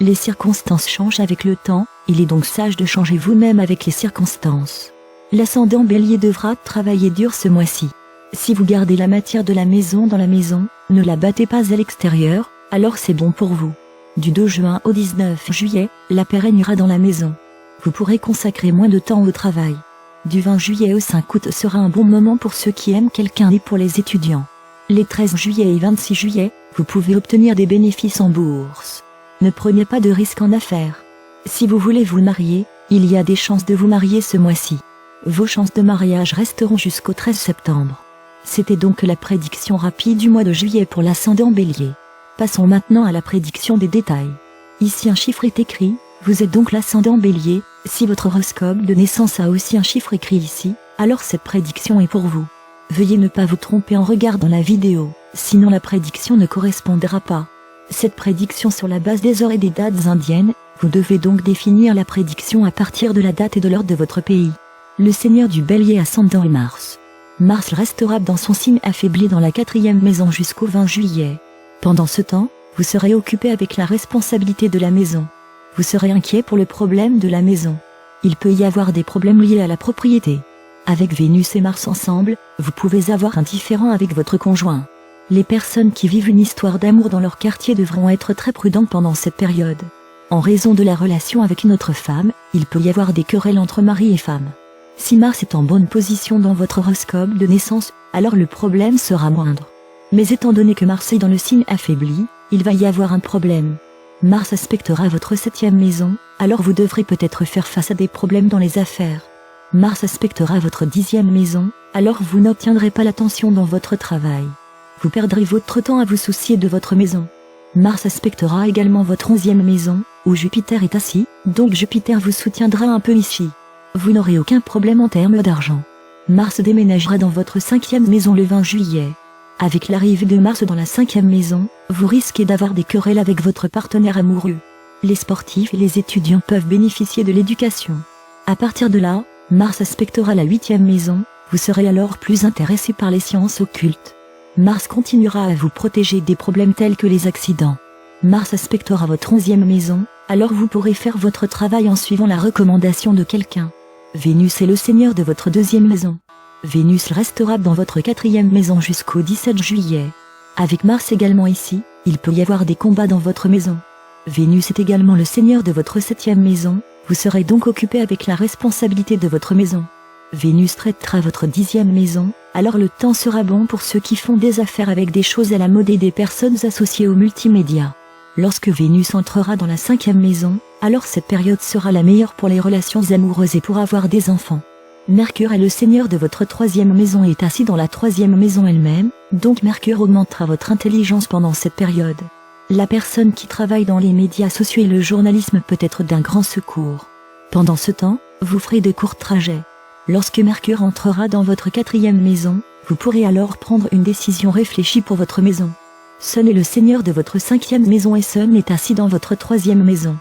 Les circonstances changent avec le temps, il est donc sage de changer vous-même avec les circonstances. L'ascendant Bélier devra travailler dur ce mois-ci. Si vous gardez la matière de la maison dans la maison, ne la battez pas à l'extérieur, alors c'est bon pour vous. Du 2 juin au 19 juillet, la paix régnera dans la maison. Vous pourrez consacrer moins de temps au travail. Du 20 juillet au 5 août sera un bon moment pour ceux qui aiment quelqu'un et pour les étudiants. Les 13 juillet et 26 juillet, vous pouvez obtenir des bénéfices en bourse. Ne prenez pas de risques en affaires. Si vous voulez vous marier, il y a des chances de vous marier ce mois-ci. Vos chances de mariage resteront jusqu'au 13 septembre. C'était donc la prédiction rapide du mois de juillet pour l'ascendant Bélier. Passons maintenant à la prédiction des détails. Ici un chiffre est écrit, vous êtes donc l'ascendant Bélier. Si votre horoscope de naissance a aussi un chiffre écrit ici, alors cette prédiction est pour vous. Veuillez ne pas vous tromper en regardant la vidéo, sinon la prédiction ne correspondra pas. Cette prédiction sur la base des heures et des dates indiennes, vous devez donc définir la prédiction à partir de la date et de l'heure de votre pays. Le seigneur du Bélier ascendant est Mars. Mars restera dans son signe affaibli dans la 4e maison jusqu'au 20 juillet. Pendant ce temps, vous serez occupé avec la responsabilité de la maison. Vous serez inquiet pour le problème de la maison. Il peut y avoir des problèmes liés à la propriété. Avec Vénus et Mars ensemble, vous pouvez avoir un différend avec votre conjoint. Les personnes qui vivent une histoire d'amour dans leur quartier devront être très prudentes pendant cette période. En raison de la relation avec une autre femme, il peut y avoir des querelles entre mari et femme. Si Mars est en bonne position dans votre horoscope de naissance, alors le problème sera moindre. Mais étant donné que Mars est dans le signe affaibli, il va y avoir un problème. Mars aspectera votre 7e maison, alors vous devrez peut-être faire face à des problèmes dans les affaires. Mars aspectera votre 10e maison, alors vous n'obtiendrez pas l'attention dans votre travail. Vous perdrez votre temps à vous soucier de votre maison. Mars aspectera également votre 11e maison, où Jupiter est assis, donc Jupiter vous soutiendra un peu ici. Vous n'aurez aucun problème en termes d'argent. Mars déménagera dans votre 5e maison le 20 juillet. Avec l'arrivée de Mars dans la 5e maison, vous risquez d'avoir des querelles avec votre partenaire amoureux. Les sportifs et les étudiants peuvent bénéficier de l'éducation. À partir de là, Mars aspectera la 8e maison, vous serez alors plus intéressé par les sciences occultes. Mars continuera à vous protéger des problèmes tels que les accidents. Mars aspectera votre 11e maison, alors vous pourrez faire votre travail en suivant la recommandation de quelqu'un. Vénus est le seigneur de votre 2e maison. Vénus restera dans votre 4e maison jusqu'au 17 juillet. Avec Mars également ici, il peut y avoir des combats dans votre maison. Vénus est également le seigneur de votre 7e maison, vous serez donc occupé avec la responsabilité de votre maison. Vénus traitera votre 10e maison, alors le temps sera bon pour ceux qui font des affaires avec des choses à la mode et des personnes associées aux multimédia. Lorsque Vénus entrera dans la 5e maison, alors cette période sera la meilleure pour les relations amoureuses et pour avoir des enfants. Mercure est le seigneur de votre 3e maison et est assis dans la 3e maison elle-même, donc Mercure augmentera votre intelligence pendant cette période. La personne qui travaille dans les médias sociaux et le journalisme peut être d'un grand secours. Pendant ce temps, vous ferez de courts trajets. Lorsque Mercure entrera dans votre 4e maison, vous pourrez alors prendre une décision réfléchie pour votre maison. Sun est le seigneur de votre 5e maison et Sun est assis dans votre 3e maison.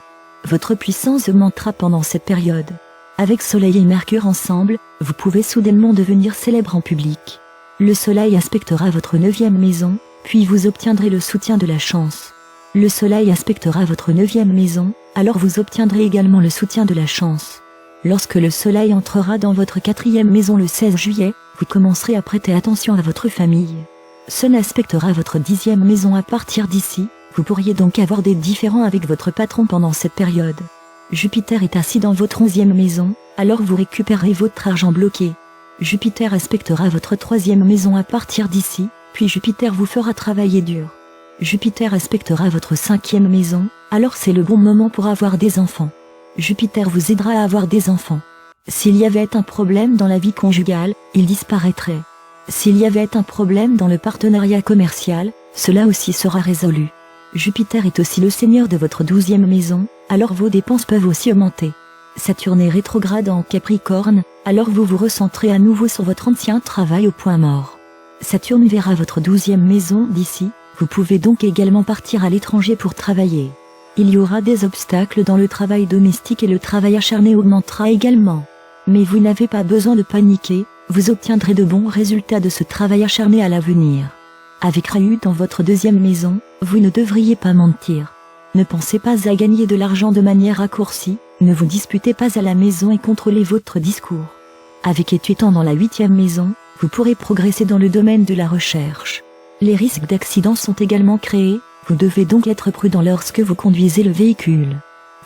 Votre puissance augmentera pendant cette période. Avec Soleil et Mercure ensemble, vous pouvez soudainement devenir célèbre en public. Le Soleil aspectera votre 9e maison, puis vous obtiendrez le soutien de la chance. Le Soleil aspectera votre 9e maison, alors vous obtiendrez également le soutien de la chance. Lorsque le Soleil entrera dans votre 4e maison le 16 juillet, vous commencerez à prêter attention à votre famille. Sun aspectera votre 10e maison à partir d'ici, vous pourriez donc avoir des différends avec votre patron pendant cette période. Jupiter est assis dans votre 11e maison, alors vous récupérez votre argent bloqué. Jupiter aspectera votre 3e maison à partir d'ici, puis Jupiter vous fera travailler dur. Jupiter aspectera votre 5e maison, alors c'est le bon moment pour avoir des enfants. Jupiter vous aidera à avoir des enfants. S'il y avait un problème dans la vie conjugale, il disparaîtrait. S'il y avait un problème dans le partenariat commercial, cela aussi sera résolu. Jupiter est aussi le seigneur de votre 12e maison, alors vos dépenses peuvent aussi augmenter. Saturne est rétrograde en Capricorne, alors vous vous recentrez à nouveau sur votre ancien travail au point mort. Saturne verra votre 12e maison d'ici, vous pouvez donc également partir à l'étranger pour travailler. Il y aura des obstacles dans le travail domestique et le travail acharné augmentera également. Mais vous n'avez pas besoin de paniquer, vous obtiendrez de bons résultats de ce travail acharné à l'avenir. Avec Rahu dans votre 2e maison, vous ne devriez pas mentir. Ne pensez pas à gagner de l'argent de manière raccourcie, ne vous disputez pas à la maison et contrôlez votre discours. Avec étant dans la 8e maison, vous pourrez progresser dans le domaine de la recherche. Les risques d'accident sont également créés, vous devez donc être prudent lorsque vous conduisez le véhicule.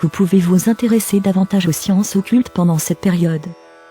Vous pouvez vous intéresser davantage aux sciences occultes pendant cette période.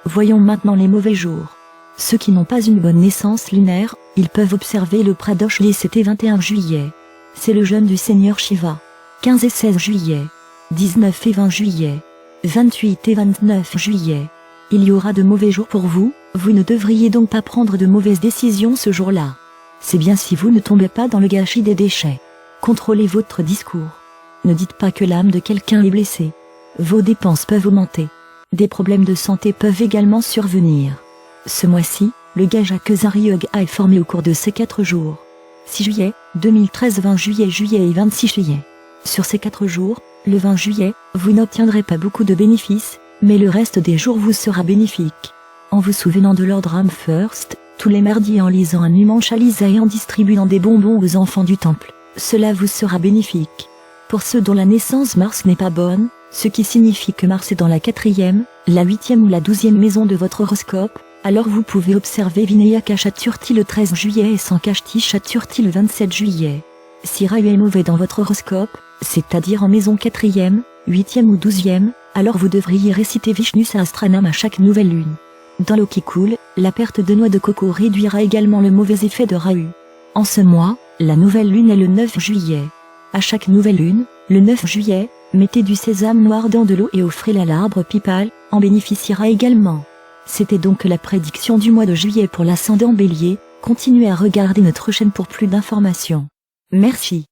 Voyons maintenant les mauvais jours. Ceux qui n'ont pas une bonne naissance lunaire, ils peuvent observer le Pradosh les 7 et 21 juillet. C'est le jeûne du Seigneur Shiva. 15 et 16 juillet. 19 et 20 juillet. 28 et 29 juillet. Il y aura de mauvais jours pour vous, vous ne devriez donc pas prendre de mauvaises décisions ce jour-là. C'est bien si vous ne tombez pas dans le gâchis des déchets. Contrôlez votre discours. Ne dites pas que l'âme de quelqu'un est blessée. Vos dépenses peuvent augmenter. Des problèmes de santé peuvent également survenir. Ce mois-ci, le Gaja Kezari Yoga est formé au cours de ces 4 jours. 6 juillet, 2013, 20 juillet, juillet et 26 juillet. Sur ces 4 jours, le 20 juillet, vous n'obtiendrez pas beaucoup de bénéfices, mais le reste des jours vous sera bénéfique. En vous souvenant de Lord Ram First, tous les mardis en lisant un Numancha Lisa et en distribuant des bonbons aux enfants du temple, cela vous sera bénéfique. Pour ceux dont la naissance Mars n'est pas bonne, ce qui signifie que Mars est dans la 4e, la 8e ou la 12e maison de votre horoscope, alors vous pouvez observer Vinayaka Chaturthi le 13 juillet et Sankashti Chaturthi le 27 juillet. Si Rahu est mauvais dans votre horoscope, c'est-à-dire en maison 4e, 8e ou 12e, alors vous devriez réciter Vishnu Sahasranam à chaque nouvelle lune. Dans l'eau qui coule, la perte de noix de coco réduira également le mauvais effet de Rahu. En ce mois, la nouvelle lune est le 9 juillet. À chaque nouvelle lune, le 9 juillet, mettez du sésame noir dans de l'eau et offrez-la à l'arbre pipal, en bénéficiera également. C'était donc la prédiction du mois de juillet pour l'ascendant Bélier. Continuez à regarder notre chaîne pour plus d'informations. Merci.